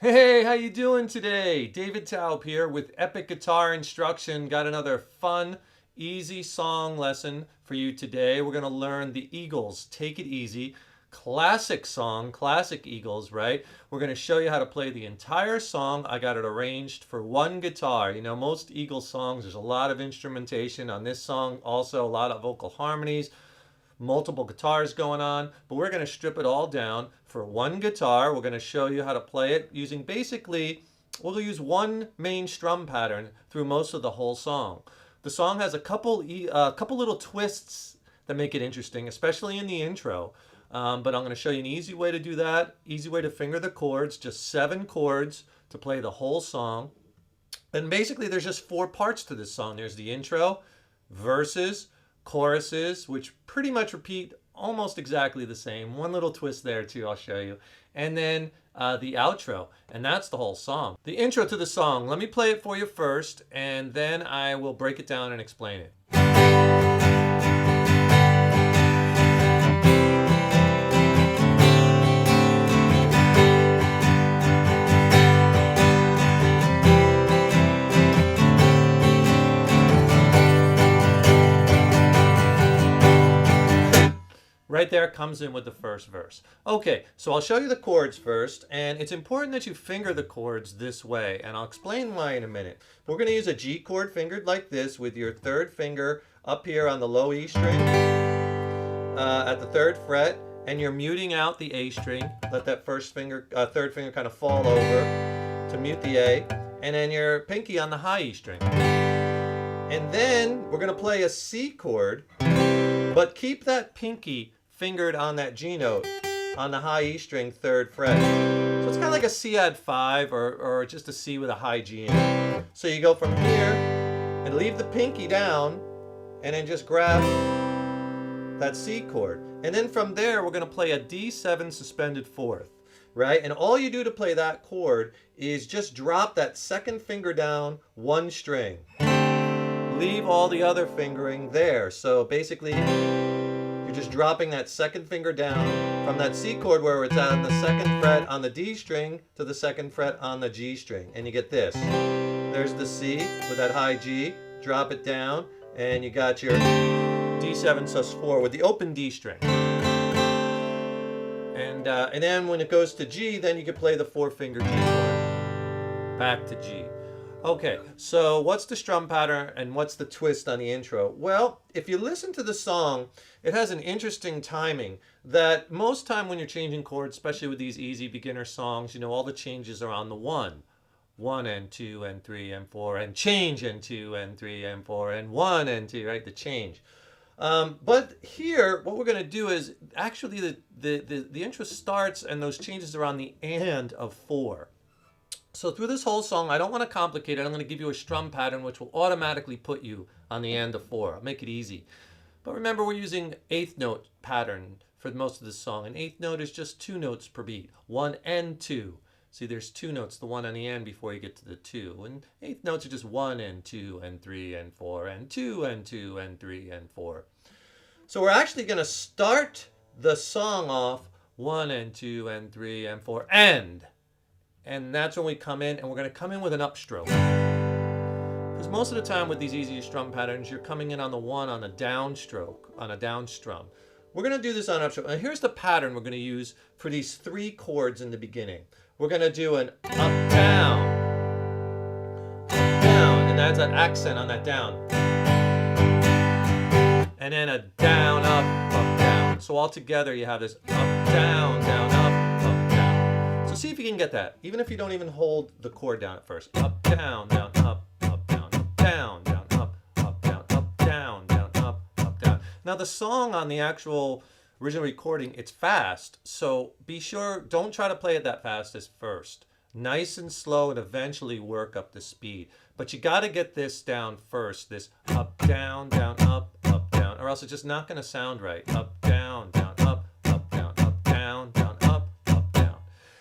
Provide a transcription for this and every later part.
Hey, how you doing today? David Taub here with Epic Guitar Instruction. Got another fun, easy song lesson for you today. We're going to learn the Eagles, Take It Easy. Classic song, classic Eagles, right? We're going to show you how to play the entire song. I got it arranged for one guitar. You know, most Eagles songs, there's a lot of instrumentation. On this song, also a lot of vocal harmonies, multiple guitars going on, but we're going to strip it all down for one guitar. We're going to show you how to play it using basically, we'll use one main strum pattern through most of the whole song. The song has a couple little twists that make it interesting, especially in the intro. But I'm going to show you an easy way to do that, easy way to finger the chords, just 7 chords to play the whole song. And basically there's just 4 parts to this song. There's the intro, verses, choruses, which pretty much repeat almost exactly the same. One little twist there too, I'll show you. And then the outro, and that's the whole song. The intro to the song, let me play it for you first, and then I will break it down and explain it. Right there comes in with the first verse. Okay, so I'll show you the chords first, and it's important that you finger the chords this way, and I'll explain why in a minute. We're going to use a G chord fingered like this with your 3rd finger up here on the low E string at the 3rd fret, and you're muting out the A string. Let that 3rd finger kind of fall over to mute the A, and then your pinky on the high E string. And then we're going to play a C chord, but keep that pinky fingered on that G note on the high E string 3rd fret. So it's kind of like a C add 5 or just a C with a high G in it. So you go from here and leave the pinky down and then just grab that C chord. And then from there we're going to play a D7 suspended 4th, right? And all you do to play that chord is just drop that 2nd finger down 1 string. Leave all the other fingering there. So basically, you're just dropping that 2nd finger down from that C chord where it's on the 2nd fret on the D string to the 2nd fret on the G string. And you get this. There's the C with that high G. Drop it down, and you got your D7 sus4 with the open D string. And then when it goes to G, then you can play the 4-finger G chord. Back to G. Okay, so what's the strum pattern and what's the twist on the intro? Well, if you listen to the song, it has an interesting timing that most time when you're changing chords, especially with these easy beginner songs, you know, all the changes are on the 1. 1 and 2 and 3 and 4 and change and 2 and 3 and 4 and 1 and 2, right? The change. But here, what we're going to do is actually the intro starts and those changes are on the and of 4. So through this whole song, I don't want to complicate it. I'm going to give you a strum pattern which will automatically put you on the end of 4. I'll make it easy. But remember, we're using 8th note pattern for most of this song. An 8th note is just 2 notes per beat, 1 and 2. See, there's 2 notes, the 1 on the end before you get to the 2. And 8th notes are just 1 and 2 and 3 and 4 and 2 and 2 and 3 and 4. So we're actually going to start the song off 1 and 2 and 3 and 4 and that's when we come in, and we're going to come in with an upstroke. Because most of the time with these easy strum patterns, you're coming in on the 1 on a downstroke, on a down strum. We're going to do this on upstroke. And here's the pattern we're going to use for these 3 chords in the beginning. We're going to do an up, down, and that's an accent on that down. And then a down, up, down. So all together you have this up, down, down, up. So see if you can get that, even if you don't even hold the chord down at first. Up, down, down, up, down, down, down, up, down, down, down, up, down. Now the song on the actual original recording, it's fast, so be sure, don't try to play it that fast as first. Nice and slow and eventually work up the speed. But you got to get this down first, this up, down, down, down, or else it's just not going to sound right. Up, down, down, up, down, down, down, up, down.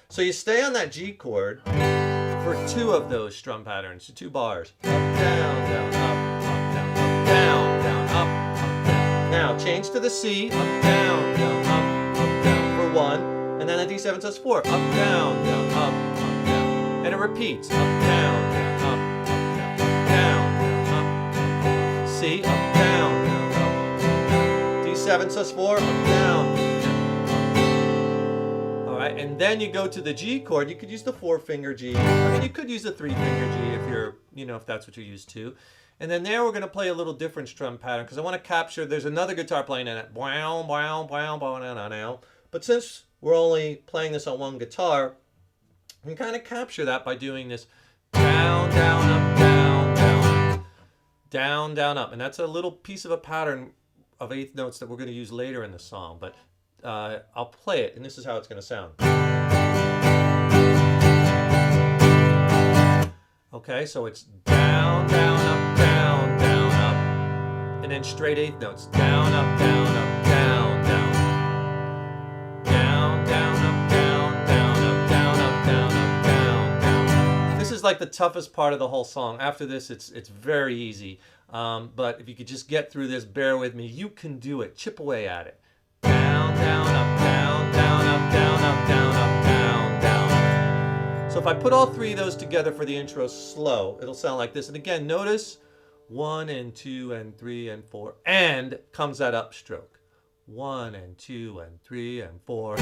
So you stay on that G chord for 2 of those strum patterns, 2 bars. Up, down, down, up, down, up, down, down, up, down. Now change to the C, up, down, down, for 1, and then a D7 sus4, up, down, down, up, down. repeats. Up, down, down, up, down, up, down. C, up, down, down, up. D7 sus4, up, down. All right, and then you go to the G chord. You could use the 4-finger G. I mean, you could use the 3-finger G if you're, if that's what you're used to. And then there we're going to play a little different strum pattern because I want to capture, there's another guitar playing in it. But since we're only playing this on one guitar, we can kind of capture that by doing this down, down, up, down, down, down, down, up. And that's a little piece of a pattern of eighth notes that we're going to use later in the song. But I'll play it, and this is how it's going to sound. Okay, so it's down, down, up, down, down, up. And then straight eighth notes. Down, up, down, up, down, down. Down, down, up, down, down, up, down, up, down, up, down, down. This is like the toughest part of the whole song. After this, it's very easy. But if you could just get through this, bear with me. You can do it. Chip away at it. Down, down, up, down, down, up, down, up, down, up, down, down. So if I put all three of those together for the intro slow, it'll sound like this. And again, notice 1 and 2 and 3 and 4, and comes that upstroke. 1 and 2 and 3 and 4.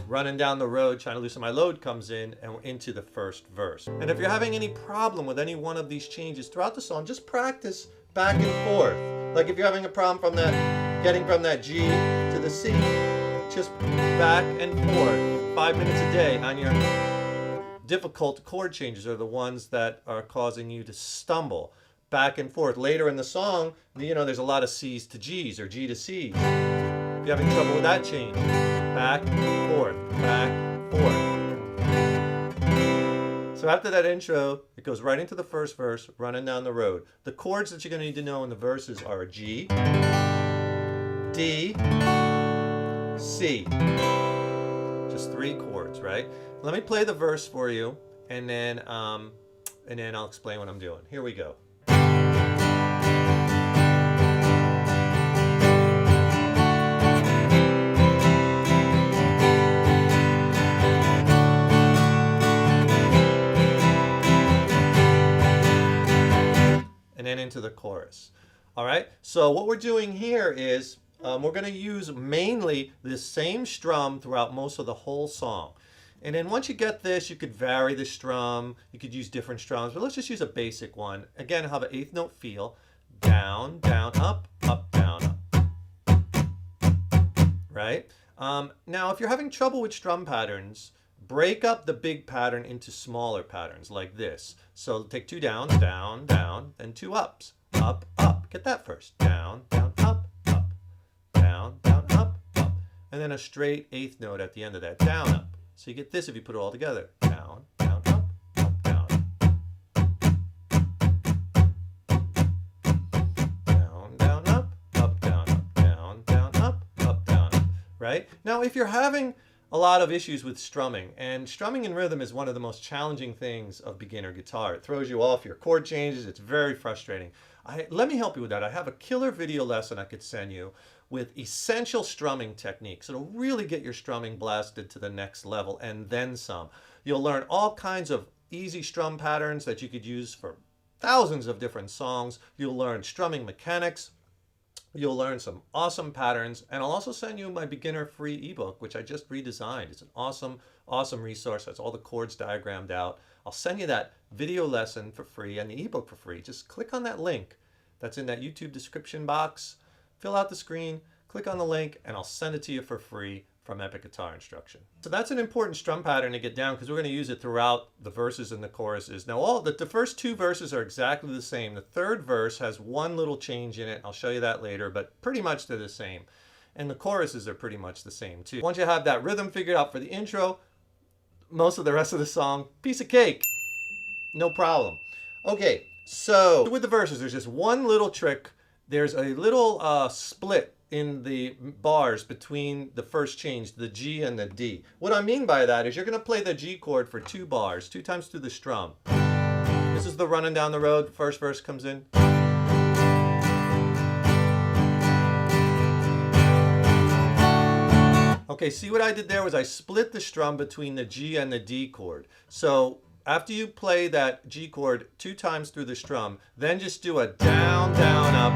Running down the road, trying to loosen my load comes in, and we're into the first verse. And if you're having any problem with any one of these changes throughout the song, just practice back and forth. Like if you're having a problem from getting from that G to the C, just back and forth. 5 minutes a day on your difficult chord changes are the ones that are causing you to stumble. Back and forth. Later in the song, there's a lot of C's to G's or G to C's. If you're having trouble with that change, back, forth, back, forth. So after that intro, it goes right into the first verse, running down the road. The chords that you're going to need to know in the verses are G, D, C. Just 3 chords, right? Let me play the verse for you, and then I'll explain what I'm doing. Here we go. And then into the chorus. All right, so what we're doing here is we're going to use mainly this same strum throughout most of the whole song. And then once you get this, you could vary the strum, you could use different strums, but let's just use a basic one. Again, have an eighth note feel. Down, down, up, down, up. Right? Now, if you're having trouble with strum patterns, break up the big pattern into smaller patterns like this. So take 2 downs, down, down, and 2 ups, up, up. Get that first. Down, down, up, down, down, up. And then a straight eighth note at the end of that, down, up. So you get this if you put it all together. Down, down, up, down. Down, down, up, down, down, down, up, down. Right? Now, if you're having a lot of issues with strumming, and strumming in rhythm is one of the most challenging things of beginner guitar. It throws you off your chord changes. It's very frustrating. Let me help you with that. I have a killer video lesson I could send you with essential strumming techniques. It'll really get your strumming blasted to the next level and then some. You'll learn all kinds of easy strum patterns that you could use for thousands of different songs. You'll learn strumming mechanics. You'll learn some awesome patterns, and I'll also send you my beginner free ebook, which I just redesigned. It's an awesome, awesome resource. That's all the chords diagrammed out. I'll send you that video lesson for free and the ebook for free. Just click on that link that's in that YouTube description box, fill out the screen, click on the link, and I'll send it to you for free from Epic Guitar Instruction. So that's an important strum pattern to get down because we're going to use it throughout the verses and the choruses. Now the first 2 verses are exactly the same. The third verse has one little change in it. I'll show you that later, but pretty much they're the same. And the choruses are pretty much the same too. Once you have that rhythm figured out for the intro, most of the rest of the song, piece of cake, no problem. Okay, so with the verses, there's just one little trick. There's a little split in the bars between the first change, the G and the D. What I mean by that is you're going to play the G chord for 2 bars, 2 times through the strum. This is the running down the road. First verse comes in. Okay, see what I did there was I split the strum between the G and the D chord. So after you play that G chord 2 times through the strum, then just do a down, down, up,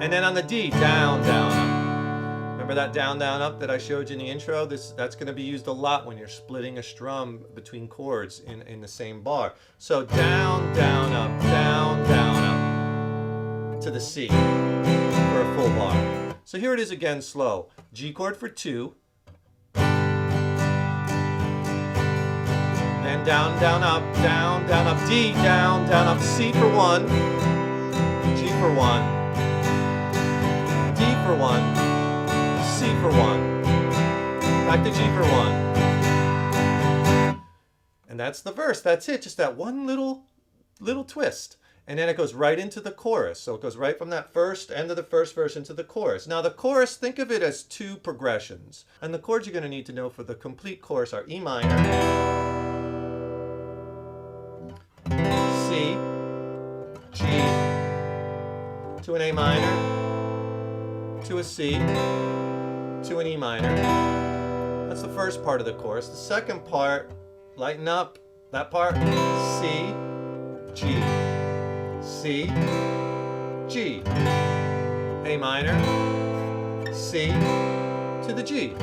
and then on the D, down, down, up. Remember that down, down, up that I showed you in the intro? That's going to be used a lot when you're splitting a strum between chords in the same bar. So down, down, up, down, down, up to the C for a full bar. So here it is again slow. G chord for 2. Then down, down, up, down, down, up, D, down, down, up, C for 1, G for 1, D for 1, C for 1, back to G for 1. And that's the verse. That's it. Just that one little twist. And then it goes right into the chorus. So it goes right from that first end of the first verse into the chorus. Now the chorus, think of it as 2 progressions. And the chords you're going to need to know for the complete chorus are E minor, C, G, to an A minor, to a C, to an E minor. That's the first part of the chorus. The second part, lighten up, that part, C, G, C, G, A minor, C, to the G.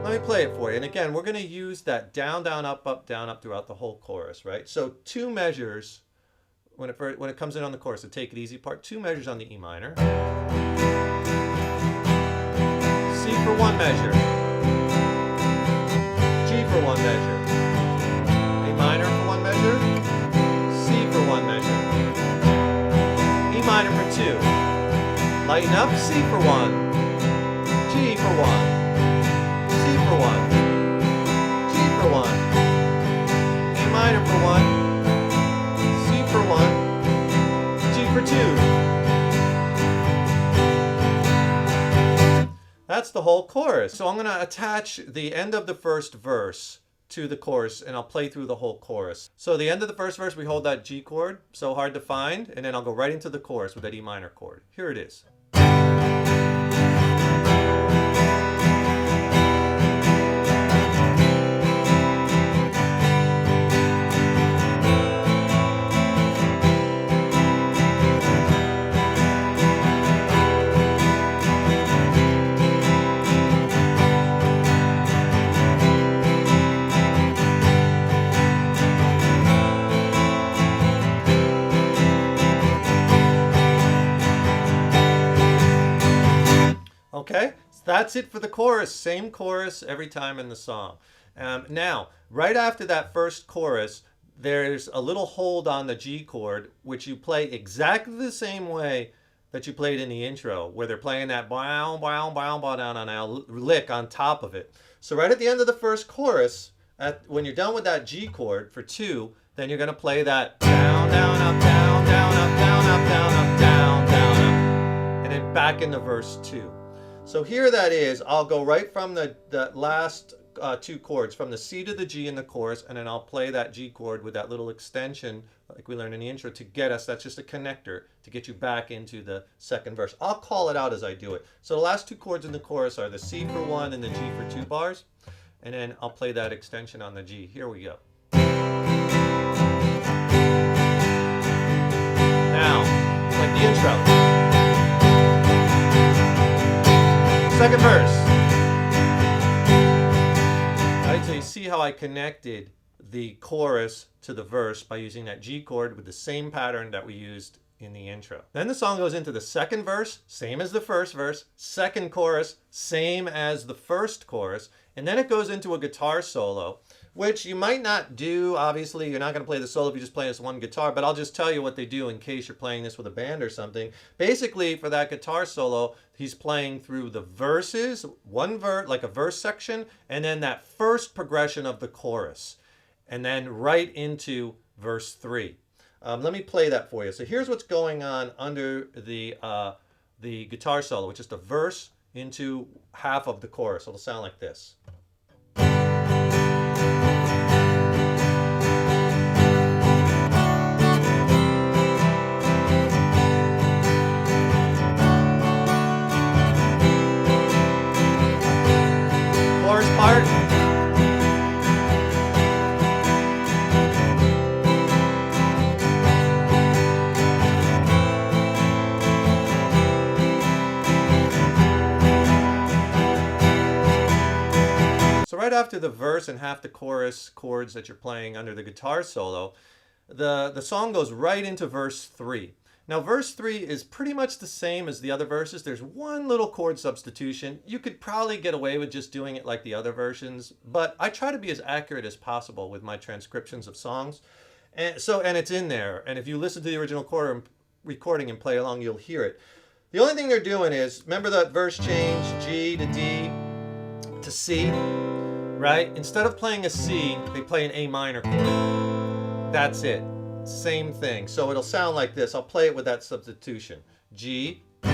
Let me play it for you. And again, we're going to use that down, down, up, down, up throughout the whole chorus, right? So 2 measures when it comes in on the chorus, the take it easy part, 2 measures on the E minor. C for 1 measure. G for 1 measure. A minor for 1 measure. C for 1 measure. E minor for 2. Lighten up, C for 1. G for 1. C for 1, G for 1, A minor for 1, C for 1, G for 2. That's the whole chorus. So I'm going to attach the end of the first verse to the chorus and I'll play through the whole chorus. So the end of the first verse, we hold that G chord, so hard to find, and then I'll go right into the chorus with that E minor chord. Here it is. Okay, so that's it for the chorus. Same chorus every time in the song. Now, right after that first chorus, there's a little hold on the G chord, which you play exactly the same way that you played in the intro, where they're playing that bow, bow, bow, bow, down on a lick on top of it. So right at the end of the first chorus, when you're done with that G chord for 2, then you're going to play that down, down, up, down, down, up, down, up, down, up, down, down, up, and then back into verse 2. So here that is, I'll go right from the last 2 chords, from the C to the G in the chorus, and then I'll play that G chord with that little extension like we learned in the intro to get us, that's just a connector to get you back into the second verse. I'll call it out as I do it. So the last 2 chords in the chorus are the C for 1 and the G for 2 bars, and then I'll play that extension on the G. Here we go. Now, like the intro. Second verse. All right, so you see how I connected the chorus to the verse by using that G chord with the same pattern that we used in the intro. Then the song goes into the second verse, same as the first verse, second chorus, same as the first chorus, and then it goes into a guitar solo, which you might not do. Obviously, you're not going to play the solo if you just play this one guitar, but I'll just tell you what they do in case you're playing this with a band or something. Basically, for that guitar solo, he's playing through the verses, one verse, like a verse section, and then that first progression of the chorus, and then right into verse 3. Let me play that for you. So here's what's going on under the the guitar solo with just a verse into half of the chorus. It'll sound like this. Chorus part. So right after the verse and half the chorus chords that you're playing under the guitar solo, the song goes right into verse 3. Now verse 3 is pretty much the same as the other verses. There's one little chord substitution. You could probably get away with just doing it like the other versions, but I try to be as accurate as possible with my transcriptions of songs. And it's in there. And if you listen to the original recording and play along, you'll hear it. The only thing they're doing is, remember that verse change, G to D to C, right? Instead of playing a C, they play an A minor chord. That's it. Same thing. So it'll sound like this. I'll play it with that substitution. G, A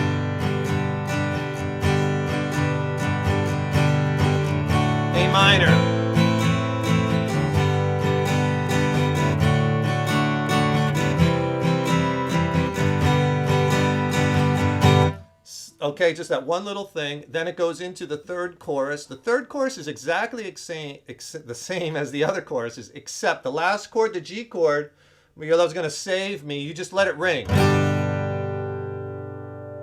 minor, okay, just that one little thing. Then it goes into the third chorus. The third chorus is exactly the same as the other choruses, except the last chord, the G chord, where your love's gonna save me, you just let it ring.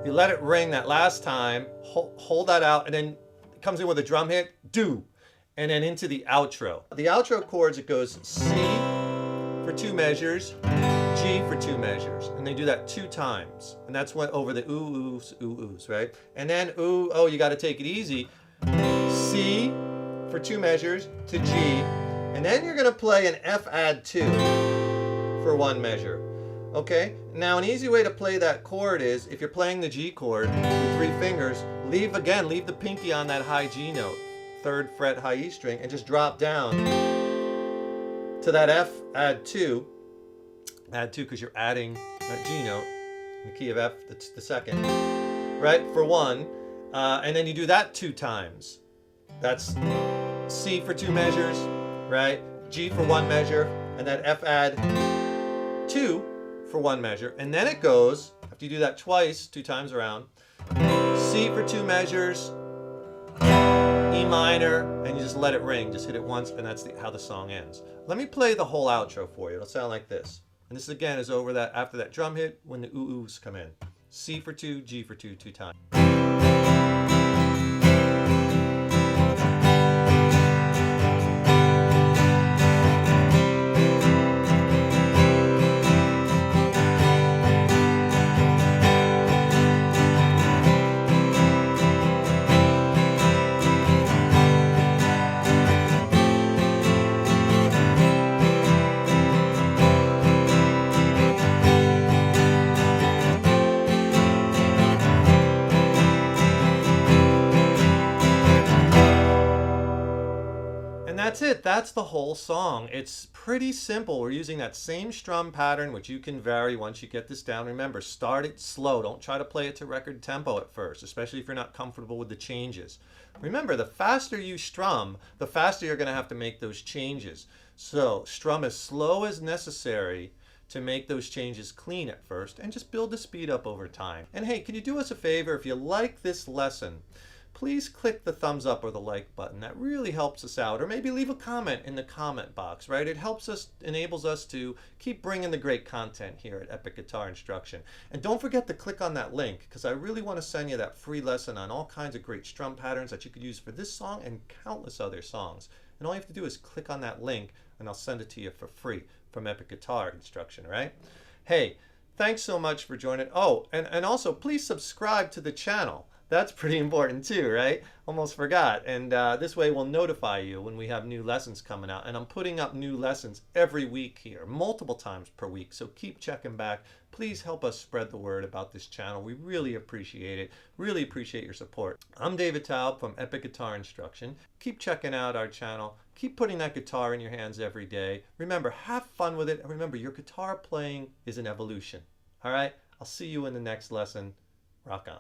You let it ring that last time, hold that out, and then it comes in with a drum hit, do, and then into the outro. The outro chords, it goes C for 2 measures, G for 2 measures, and they do that 2 times, and that's what over the ooh oohs, right? And then ooh, oh, you got to take it easy. C for 2 measures to G, and then you're gonna play an F add 2 for 1 measure. Okay. Now an easy way to play that chord is, if you're playing the G chord with 3 fingers, leave the pinky on that high G note, 3rd fret high E string, and just drop down to that F add 2. Add 2 because you're adding that G note in the key of F, that's the second, right, for 1, and then you do that 2 times. That's C for 2 measures, right, G for 1 measure, and that F add 2 for 1 measure, and then it goes, after you do that twice, 2 times around, C for 2 measures, E minor, and you just let it ring, just hit it once, and that's how the song ends. Let me play the whole outro for you. It'll sound like this. And this again is over that, after that drum hit, when the ooh oohs come in. C for 2, G for 2, 2 times. That's it. That's the whole song. It's pretty simple. We're using that same strum pattern, which you can vary once you get this down. Remember, start it slow. Don't try to play it to record tempo at first, especially if you're not comfortable with the changes. Remember, the faster you strum, the faster you're going to have to make those changes. So strum as slow as necessary to make those changes clean at first, and just build the speed up over time. And hey, can you do us a favor? If you like this lesson, please click the thumbs up or the like button. That really helps us out. Or maybe leave a comment in the comment box, right? It helps us, enables us to keep bringing the great content here at Epic Guitar Instruction. And don't forget to click on that link, because I really want to send you that free lesson on all kinds of great strum patterns that you could use for this song and countless other songs. And all you have to do is click on that link, and I'll send it to you for free from Epic Guitar Instruction, right? Hey, thanks so much for joining. Oh, and also please subscribe to the channel. That's pretty important too, right? Almost forgot. And this way we'll notify you when we have new lessons coming out. And I'm putting up new lessons every week here, multiple times per week. So keep checking back. Please help us spread the word about this channel. We really appreciate it. Really appreciate your support. I'm David Taub from Epic Guitar Instruction. Keep checking out our channel. Keep putting that guitar in your hands every day. Remember, have fun with it. And remember, your guitar playing is an evolution. All right? I'll see you in the next lesson. Rock on.